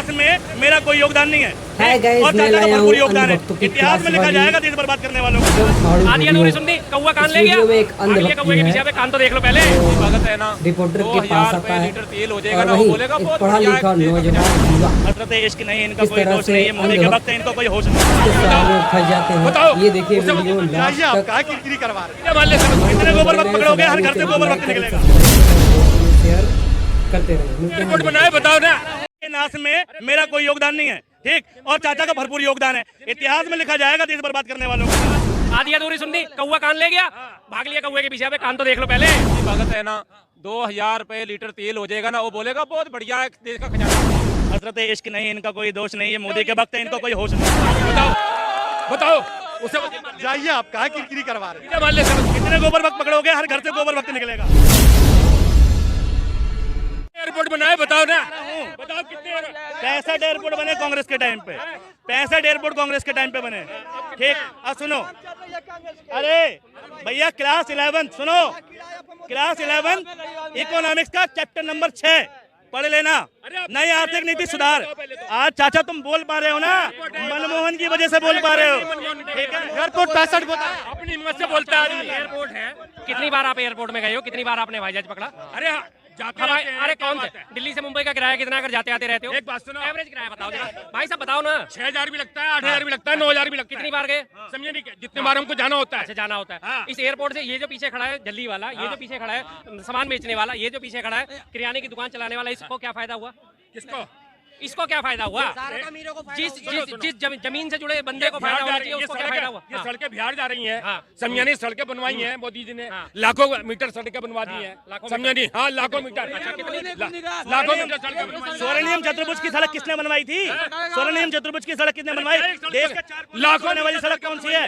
इतिहास में मेरा कोई योगदान नहीं है guys, और मैं चाचा का लाया भरपूर हूं योगदान है। अंधभक्तों की इतिहास में क्लास लिखा वाली जाएगा देश बर्बाद करने वालों को। आधी अधूरी सुन दी, कौवा कान ले गया। वीडियो में एक अगले कौवे के पीछे अंधभक्त पे कान तो देख लो पहले। भगत है ना, रिपोर्टर के पास आता है तेल हो और जाएगा ना, वो वहीं बोलेगा एक बहुत पढ़ा बढ़िया लिखा है। नौजवान युवा हजरत इश्क नहीं, इनका किस कोई तरह दोष से नहीं है, मोदी के अंधभक्त वक्त है, इनको कोई होश नहीं। के सामने फंस जाते बताओ। हैं। ये देखिए वीडियो लास्ट तक क्या किरकिरी करवा रहे इतने गोबर वक्त पकड़ोगे हर घर से गोबर वक्त निकलेगा। शेयर करते रहे। रिपोर्ट बनाए, बताओ ना। के नाश में मेरा कोई योगदान नहीं है, ठीक, और चाचा का भरपूर योगदान है। इतिहास में लिखा जाएगा देश बर्बाद करने वालों को। आधी अधूरी सुन दी, कौवा कान ले गया। भाग लिया कौवे के पीछे पे कान तो देख लो पहले। भगत है ना, 2000 रुपए लीटर तेल हो जाएगा ना, वो बोलेगा बहुत बढ़िया है देश का खजाना। हजरत इश्क नहीं, इनका कोई दोष नहीं है, मोदी के वक्त है, इनको कोई होश नहीं। बताओ बताओ, उसे जाइए, आप क्या किरकिरी करवा रहे हैं? मान ले सब। कितने गोबर वक्त पकड़ोगे हर घर से गोबर वक्त निकलेगा। एयरपोर्ट बनाए, बताओ ना। बताओ कितने 65 एयरपोर्ट बने कांग्रेस के टाइम पे, 65 एयरपोर्ट कांग्रेस के टाइम पे बने, ठीक। अब सुनो, अरे भैया क्लास 11 सुनो, क्लास 11 इकोनॉमिक्स का चैप्टर नंबर 6 पढ़ लेना, नई आर्थिक नीति सुधार। आज चाचा तुम बोल पा रहे हो ना, मनमोहन की वजह से बोल पा रहे हो, ठीक है। एयरपोर्ट 65 बताया। अपनी हिम्मत से बोलता है आदमी। एयरपोर्ट है, कितनी बार आप एयरपोर्ट में गए हो, कितनी बार आपने हवाई जहाज पकड़ा? अरे हाँ, जाते हवाई, रहते हैं, अरे क्या कौन बात से है? दिल्ली से मुंबई का किराया कितना अगर जाते आते रहते हो? एक बात सुनो। एवरेज किराया बताओ जरा भाई साहब, बताओ ना। 6000 भी लगता है, 8000 भी लगता है, 9000 भी लगता है। कितनी बार गए? समझे नहीं, जितने बार हमको जाना होता अच्छा है। जाना होता है। हाँ। इस एयरपोर्ट से ये जो पीछे खड़ा है जल्दी वाला, ये जो पीछे खड़ा है सामान बेचने वाला, ये जो पीछे खड़ा है किराने की दुकान चलाने वाला, इसको क्या फायदा हुआ? किसको? इसको क्या फायदा हुआ? जिस जिस जिस जमीन से जुड़े बंदे को फायदा होना चाहिए, उसको क्या फायदा हुआ? ये सड़कें बिहार जा रही हैं, हाँ। समझे नहीं, सड़कें बनवाई हैं मोदी जी ने, हाँ। लाखों मीटर सड़कें बनवा दी हैं, लाखों समझे नहीं, हाँ लाखों मीटर। लाखों मीटर सड़कें बनवाई। स्वर्णिम चतुर्भुज की सड़क किसने बनवाई थी? स्वर्णिम चतुर्भुज की सड़क किसने बनवाई? देश के 4 लाखों जोड़ने वाली सड़क कौन सी है?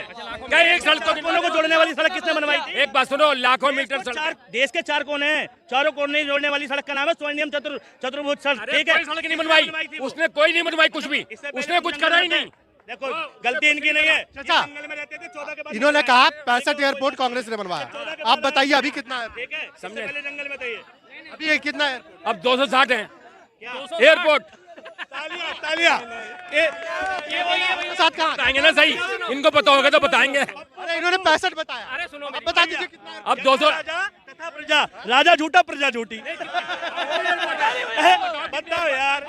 क्या एक सड़क कोनों को जोड़ने वाली सड़क किसने बनवाई थी? एक बात सुनो, लाखों मीटर सड़क। देश के 4 कोने हैं, चारों कोने जोड़ने वाली सड़क का नाम है स्वर्णिम चतुर्भुज सड़क, ठीक है। कोई सड़क नहीं बनवाई, उसने कोई नहीं बनवाई कुछ भी, उसने कुछ करा ही नहीं। देखो गलती इनकी नहीं है। चाचा, जंगल में रहते थे, 14 के बाद इन्होंने कहा 65 एयरपोर्ट कांग्रेस ने बनवाया। आप बताइए अभी कितना है? ठीक है, सबसे पहले जंगल में थे ये। अभी ये कितना है? अब 260 है एयरपोर्ट। तालियां तालियां। साथ कहाँ? बताएंगे ना सही, इनको पता होगा तो बताएंगे। अरे इन्होंने 65 बताया। अरे सुनो अब बता दीजिए कितना है? अब 200 राजा तथा प्रजा, राजा झूठा प्रजा झूठी। बताओ यार।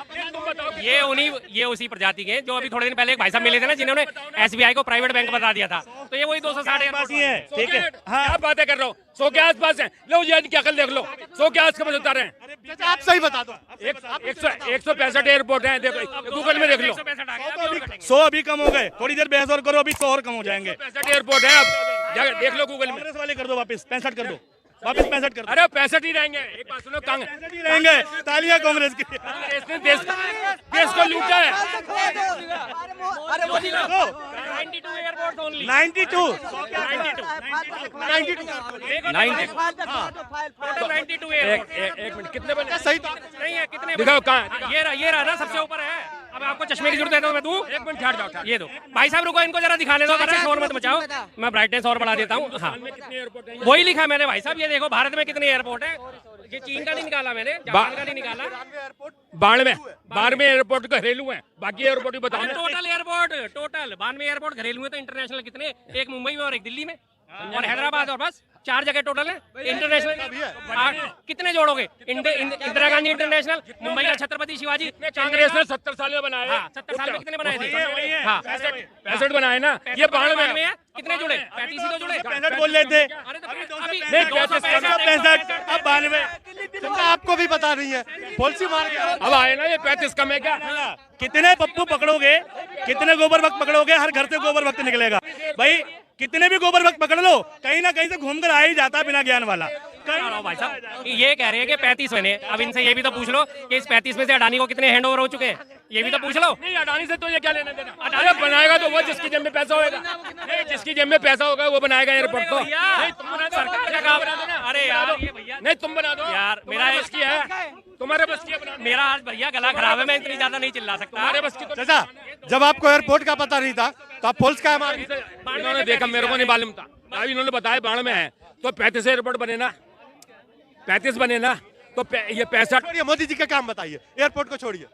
ये उसी प्रजाति के जो अभी थोड़े दिन पहले एक भाई साहब मिले थे ना, जिन्होंने एसबीआई को प्राइवेट बैंक बता दिया था, तो ये वही 260 पासी है, ठीक है। हाँ, क्या बातें कर रहे हो? 100 के आसपास है, लो ये की अकल देख लो, 100 के आसपास बता रहे हैं। चाचा आप सही बता दो। 165 एयरपोर्ट है, देखो गूगल में देख लो। 100 अभी कम हो गए, थोड़ी देर बहस और करो, अभी 100 और कम हो जाएंगे। 65 एयरपोर्ट है, अब जाकर देख लो गूगल में। कांग्रेस वाले कर दो वापस, 65 कर दो, वापस 65 कर दो। अरे 65 ही रहेंगे। एक बात सुनो, कांग्रेस 65 ही रहेंगे। तालियां कांग्रेस की। ने देश को लूटा है। देखो 92 एयरपोर्ट ओनली, 92 टोटल 92 एक एयरपोर्ट। मिनट, कितने बने? सही तो नहीं है, कितने दिखाओ बने? कहाँ? ये रहा ना, सबसे ऊपर है। अब आपको चश्मे की जरूरत है तो मैं दूं? एक मिनट ठहर जाओ, ठहर। ये दो भाई साहब, रुको इनको जरा दिखाने दो, जरा शोर मत मचाओ, मैं ब्राइटनेस और बढ़ा देता हूँ। हाँ कितने एयरपोर्ट है? वही लिखा मैंने भाई साहब, ये देखो भारत में कितने एयरपोर्ट है। ये चीन का नहीं निकाला मैंने, जापान का नहीं निकाला। 92 एयरपोर्ट घरेलू है, बाकी एयरपोर्ट भी बताओ। टोटल एयरपोर्ट, टोटल 92 एयरपोर्ट घरेलू है, तो इंटरनेशनल कितने? एक मुंबई में और एक दिल्ली में और हैदराबाद, और बस 4 जगह टोटल है इंटरनेशनल। कितने जोड़ोगे? इंदिरा गांधी इंटरनेशनल, मुंबई का छत्रपति शिवाजी, कांग्रेस ने 70 साल में बनाए। हाँ 70 साल में कितने बनाए थे? वही है। हाँ 65 बनाए ना, ये 92 में है, कितने जुड़े? 35 ही तो जुड़े। 65 बोल रहे थे, अरे तो अभी नहीं, 65 अब 92। चाचा आपको भी पता नहीं है, पॉलिसी मार के अब आए ना, ये 35 कम है क्या? कितने पप्पू पकड़ोगे, कितने गोबर वक्त पकड़ोगे, हर घर से गोबर वक्त निकलेगा। भाई कितने भी गोबर वक्त पकड़ लो, कहीं ना कहीं से घूमकर आ ही जाता है बिना ज्ञान वाला। भाई साहब ये कह रहे हैं कि 35 महीने, अब इनसे ये भी तो पूछ लो कि इस 35 में से अडानी को कितने हैंड ओवर हो चुके हैं, ये भी तो पूछ लो। नहीं, अडानी से तो ये क्या लेना देना? अरे बनाएगा तो वो जिसकी जेब में पैसा होगा, नहीं जिसकी जेब में पैसा होगा वो बनाएगा एयरपोर्ट को। नहीं तुम बना दो, सरकार का काम। अरे यार ये भैया, नहीं तुम बना दो यार, मेरा तुम्हारे बस की है, तुम्हारे बस की है बनाना। मेरा आज भैया गला खराब है, मैं इतनी ज्यादा नहीं चिल्ला सकता। तुम्हारे बस की तो चाचा जब आपको एयरपोर्ट का पता नहीं था तो आप पुलिस का मार इन्होंने देखा, मेरे को नहीं मालूम था, अभी इन्होंने बताया 92 में है, तो 35 एयरपोर्ट बने ना, 35 बने ना, तो ये 65। छोड़िए, मोदी जी का काम बताइए, एयरपोर्ट को छोड़िए।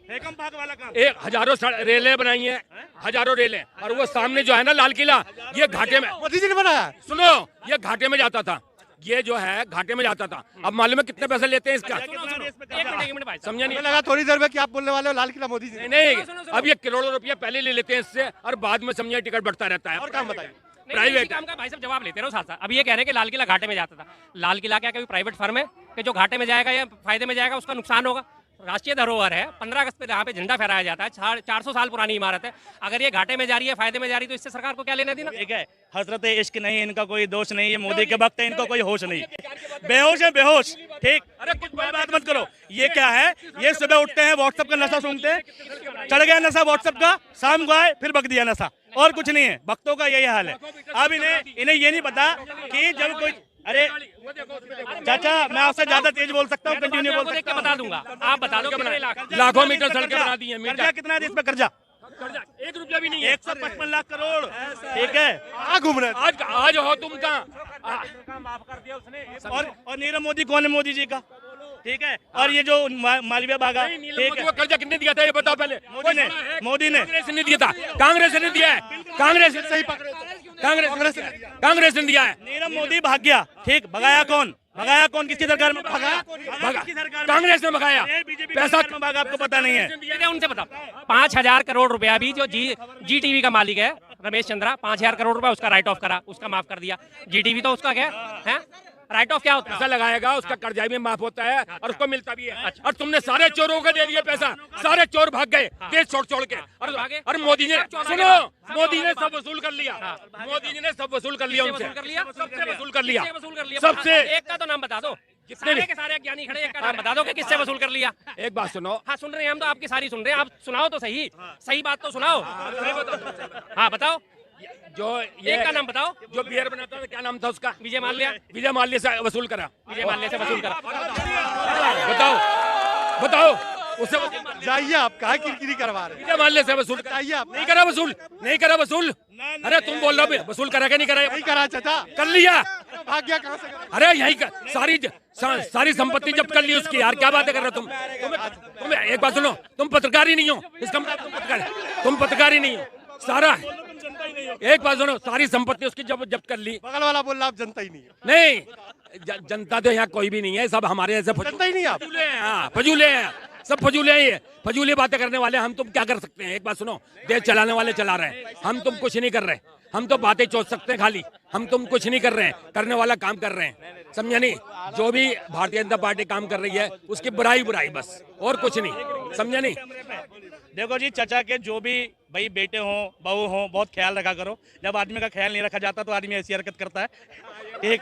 हेकम पाक वाला काम। एक हजारों रेलें बनाई हैं, हजारों रेलें, और वो सामने जो है ना लाल किला, ये घाटे में मोदी जी ने बनाया। सुनो, ये घाटे में जाता था, ये जो है घाटे में जाता था। अब मालूम है कितने पैसे लेते हैं इसका? एक मिनट भाई, समझा नहीं? मुझे लगा थोड़ी देर में कि आप बोलने वाले हो लाल किला मोदी जी ने। नहीं, अब ये करोड़ों रुपया पहले ले लेते हैं इससे, और बाद में समझिए टिकट बढ़ता रहता है। और काम बताइए। प्राइवेट काम का भाई साहब जवाब लेते रहो साथ साथ। अब ये कह रहे हैं कि लाल किला घाटे में जाता था। लाल किला क्या कोई प्राइवेट फर्म है कि जो घाटे में जाएगा या फायदे में जाएगा, उसका नुकसान होगा? राष्ट्रीय धरोहर है, 15 अगस्त पे यहाँ पे झंडा फहराया जाता है, 400 साल पुरानी इमारत है। अगर ये घाटे में जा रही है, फायदे में जा रही है, तो इससे सरकार को क्या लेना देना? ठीक है, हजरत इश्क नहीं, इनका कोई दोष नहीं, ये मोदी के वक्त है, इनका कोई होश नहीं, बेहोश है बेहोश। ठीक, अरे कुछ बड़ी बात मत करो। ये क्या है, ये सुबह उठते हैं व्हाट्सएप का नशा सूंघते हैं, चढ़ गया नशा व्हाट्सएप का, शाम को आए फिर बक दिया नशा, और कुछ नहीं है। भक्तों का यही हाल है। अब इन्हें ये नहीं पता कि जब कोई, अरे चाचा मैं आपसे ज्यादा तेज बोल सकता हूँ, कंटिन्यू बोल सकता हूँ, बता दूंगा, आप बता दो कितने लाख? लाखों मीटर सड़कें बना दी हैं। कर्जा कितना है इस पे? कर्जा 1 रुपया भी नहीं है। 155 लाख करोड़। ठीक है, कहाँ घूम रहे हैं? आज हो तुम कहाँ? और नीरव मोदी कौन है? मोदी जी का। ठीक है, और ये जो मालवीय भागा, ठीक है, वो कर्जा कितने दिया था ये बताओ पहले। मोदी ने कांग्रेस ने दिया था, कांग्रेस ने दिया है, कांग्रेस ने सही पकड़े, कांग्रेस ने दिया है। नीरव मोदी भाग गया। ठीक, भगाया कौन? भगाया कौन? किसकी सरकार में भगाया? किसकी सरकार में? कांग्रेस ने भगाया। बीजेपी पैसा में भागा, आपको पता नहीं है? उनसे बताओ। 5,000 करोड़ रुपया भी जो जी टीवी का मालिक है रमेश चंद्रा, 5,000 करोड़ रुपया उसका राइट ऑफ करा, उसका माफ कर दिया। जी टीवी तो उसका क्या है? राइट ऑफ क्या होता है? पैसा लगाएगा, उसका कर्जा भी माफ होता है और उसको मिलता भी है। और तुमने सारे चोरों को दे दिया पैसा, सारे चोर भाग गए देश छोड़ के, और मोदी ने, सुनो, मोदी ने सब वसूल कर लिया, मोदी जी ने सब वसूल कर लिया, उनसे सबसे वसूल कर लिया, सबसे। एक का तो नाम बता दो, सारे के सारे ज्ञानी खड़े, एक का नाम बता दो कि किससे वसूल कर लिया। एक बात सुनो। हाँ सुन रहे हैं हम तो, आपकी सारी सुन रहे हैं, आप सुनाओ तो सही, सही बात तो सुनाओ। हाँ बताओ, जो ये एक का नाम बताओ। जो बियर बनाता था, क्या नाम था उसका? विजय माल्या। विजय माल्या से वसूल करा, विजय माल्या से वसूल करा। बताओ उससे जाइए, आप कहाँ किरकिरी करवा रहे हैं? विजय माल्या से वसूल जाइए आप। नहीं करा वसूल, नहीं करा वसूल। अरे तुम बोल रहे हो वसूल करा क्या? नहीं करा? नहीं करा चाचा, कर लिया। भाग गया कहाँ से? अरे यही सारी संपत्ति जब्त कर ली उसकी। यार क्या बातें कर रहे हो तुम एक बात सुनो, तुम पत्रकार ही नहीं हो, इसका मतलब तुम पत्रकार ही नहीं हो। सारा एक बात सुनो, सारी संपत्ति उसकी जब्त कर ली। बगल वाला बोल रहा आप जनता ही नहीं है। नहीं, जनता तो यहाँ कोई भी नहीं है, सब हमारे ऐसे जनता ही नहीं आप। फजूले हैं। हाँ फजूले हैं, सब फजूले हैं, ये फजूले बातें करने वाले। हम तुम क्या कर सकते हैं? एक बात सुनो, देश चलाने वाले चला रहे हैं, हम तुम कुछ नहीं कर रहे। हम तो बातें सोच सकते हैं खाली, हम तुम कुछ नहीं कर रहे हैं, करने वाला काम कर रहे हैं, समझा नहीं? जो भी भारतीय जनता पार्टी काम कर रही है उसकी बुराई बस, और कुछ नहीं, समझा नहीं? देखो जी, चचा के जो भी भाई बेटे हों बहू हों, बहुत ख्याल रखा करो। जब आदमी का ख्याल नहीं रखा जाता तो आदमी ऐसी हरकत करता है। एक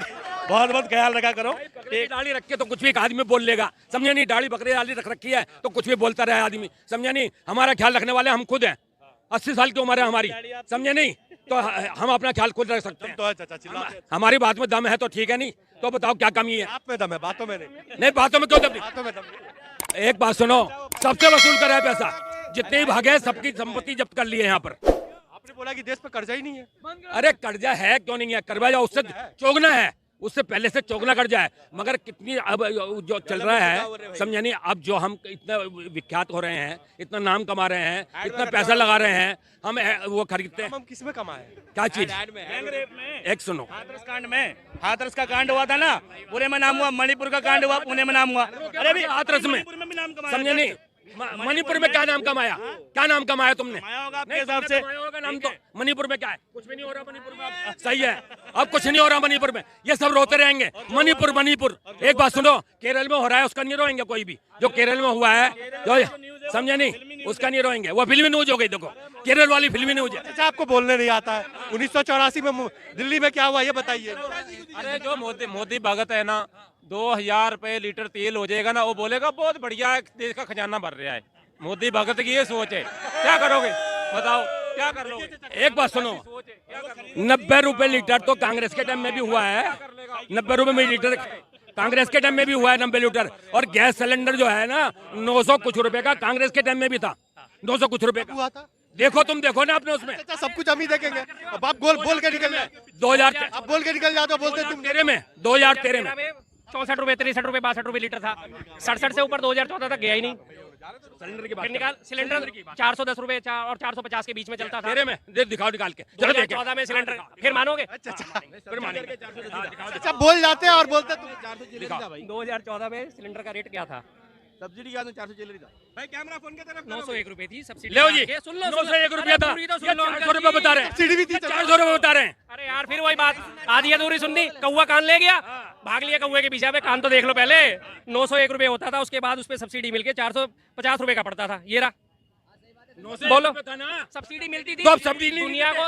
बहुत ख्याल रखा करो। एक दाढ़ी रख के तो कुछ भी एक आदमी बोल लेगा, समझा नहीं? दाढ़ी बकरी दाढ़ी रख रखी है तो कुछ भी बोलता रहे आदमी, समझा नहीं? हमारा ख्याल रखने वाले हम खुद हैं। 80 साल की उम्र है हमारी, समझे नहीं? तो हम अपना ख्याल खुद रख सकते हैं। तो है चाचा, चिल्ला। हमारी बात में दम है तो ठीक है, नहीं तो बताओ क्या कमी है? आप में दम है, बातों में नहीं। नहीं, बातों में क्यों दम नहीं? बातों में दम नहीं। एक बात सुनो, सबसे वसूल करा है पैसा, जितने भी भागे सबकी संपत्ति जब्त कर ली है यहाँ पर। आपने बोला कि देश पे कर्जा ही नहीं है। अरे कर्जा है, क्यों नहीं है? करवा जाओ, उससे चौगना है, उससे पहले से चौगना कर्जा है। मगर कितनी अब जो चल रहा है, समझा नहीं? अब जो हम इतना विख्यात हो रहे हैं, इतना नाम कमा रहे हैं, इतना पैसा लगा रहे हैं, हम वो खरीदते हैं। हम किस में कमाए? क्या चीज? एक सुनो, हाथरस कांड में, हाथरस का कांड हुआ था ना, पुणे में नाम हुआ, मणिपुर का कांड हुआ, पुणे में नाम हुआ। अरे भी हाथरस में मणिपुर में भी नाम कमाया, समझे नहीं? मणिपुर में क्या नाम कमाया? क्या नाम कमाया तुमने? कमाया होगा आपके हिसाब से। नाम तो मणिपुर में क्या है? कुछ भी नहीं हो रहा मणिपुर में। अब सही है, अब कुछ नहीं हो रहा मणिपुर में। ये सब रोते रहेंगे मणिपुर मणिपुर। एक बात सुनो, केरल में हो रहा है उसका नहीं रोएंगे कोई भी। जो केरल में हुआ है, जो समझे नहीं, उसका नहीं रोएंगे। वो फिल्मी न्यूज हो गई, देखो केरल वाली फिल्मी न्यूज है। अच्छा, आपको बोलने नहीं आता है? 1984 में दिल्ली में क्या हुआ ये बताइए। अरे जो मोदी भगत है ना, 2000 रुपए लीटर तेल हो जाएगा ना, वो बोलेगा बहुत बढ़िया है, देश का खजाना भर रहा है। मोदी भगत की ये सोच है। क्या करोगे बताओ, क्या कर लोगे? एक बात सुनो, 90 रुपए लीटर तो कांग्रेस के टाइम में भी हुआ है। 90 रुपए में लीटर कांग्रेस के टाइम में भी हुआ है, 90 लीटर। और गैस सिलेंडर जो है ना, 900 कुछ रुपए का कांग्रेस के टाइम में भी था, 200 कुछ रुपए का हुआ था। देखो, तुम देखो ना आपने उसमें। अच्छा, सब कुछ हम ही देखेंगे। अब आप बोल के निकल जाए। 2000 आप बोल के निकल जाते हो, बोलते तुम 2013 में 2013 में 64 रुपए 63 रुपए 62 रुपए लीटर था। 67 से ऊपर 2014 तक गया ही नहीं। सिलेंडर की बात फिर निकाल सिलेंडर 410 रुपए और 450 के बीच में चलता था। तेरे में दे दिखाओ निकाल के, चलो देखें। 2014 में सिलेंडर फिर मानोगे? फिर मानेंगे। अच्छा बोल जाते हैं और बोलते तुम 2014 में सिलेंडर का रेट क्या था? सब्सिडी का 440 था भाई। कैमरा फोन के तरफ 901 रुपए थी सब्सिडी। ले जी, सुन लो 901 रुपया था, पूरी तो सुन ये लो। 400 रुपये बता रहे हैं, सब्सिडी भी थी 400 रुपये बता रहे हैं। अरे यार फिर वही बात, आधी अधूरी सुननी। कौवा कान ले गया, भाग लिया कौवे के पीछे। कान तो देख लो पहले। 901 रुपए होता था, उसके बाद उस पर सब्सिडी मिलके 450 रुपए का पड़ता था। ये रहा, 901 बोलो। रुपये था ना, सब्सिडी मिलती थी। तो अब सब्सिडी नहीं दुनिया को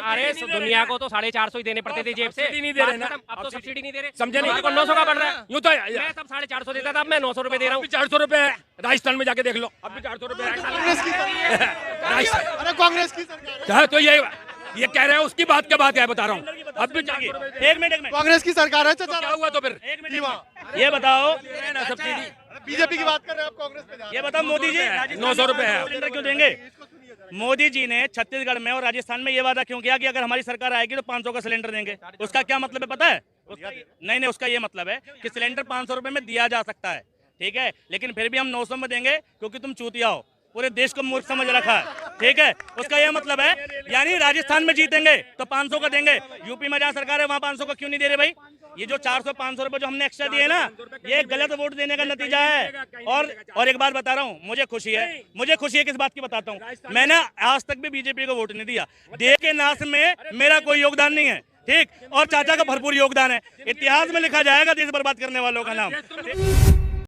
अरे दुनिया को तो 450 ही देने पड़ते थे जेब से। सब्सिडी नहीं दे रहे ना। अब तो सब्सिडी नहीं दे रहे। समझे नहीं? 900 का बढ़ रहा है। यूँ तो मैं तब 450 देता था, अब मैं 900 रुपए दे रहा हूँ। 400 रुपये है, राजस्थान में जाके देख लो, अब भी 400 रुपये है। कांग्रेस की राजस्थान, अरे कांग्रेस की सरकार तो ये कह रहे हैं, उसकी बात क्या बात है बता रहा हूँ। अब भी 400 रुपये। एक मिनट कांग्रेस की सरकार है तो चाचा। क्या हुआ तो फिर? एक मिनट ये बताओ, सब्सिडी बीजेपी की बात कर रहे हैं आप, कांग्रेस पे जा रहे ये बताओ मोदी जी 900 रुपये है। सिलेंडर क्यों देंगे? मोदी जी ने छत्तीसगढ़ में और राजस्थान में ये वादा क्यों किया कि अगर हमारी सरकार आएगी तो 500 का सिलेंडर देंगे? उसका क्या मतलब है पता है? नहीं, उसका ये मतलब है कि सिलेंडर 500 रुपए में दिया जा सकता है, ठीक है, लेकिन फिर भी हम 900 में देंगे क्योंकि तुम चूतिया हो। पूरे देश को मूर्ख समझ रखा है, ठीक है। उसका ये मतलब है, यानी राजस्थान में जीतेंगे तो 500 का देंगे, यूपी में जहाँ सरकार है वहाँ 500 का क्यों नहीं दे रहे भाई? ये जो 400-500 रुपए जो हमने एक्स्ट्रा दिए ना, ये गलत वोट देने का नतीजा है। और एक बात बता रहा हूँ, मुझे खुशी है किस बात की बताता हूँ। मैंने आज तक भी बीजेपी को वोट नहीं दिया। देश के नाश में मेरा कोई योगदान नहीं है, ठीक, और चाचा का भरपूर योगदान है। इतिहास में लिखा जाएगा देश बर्बाद करने वालों का नाम।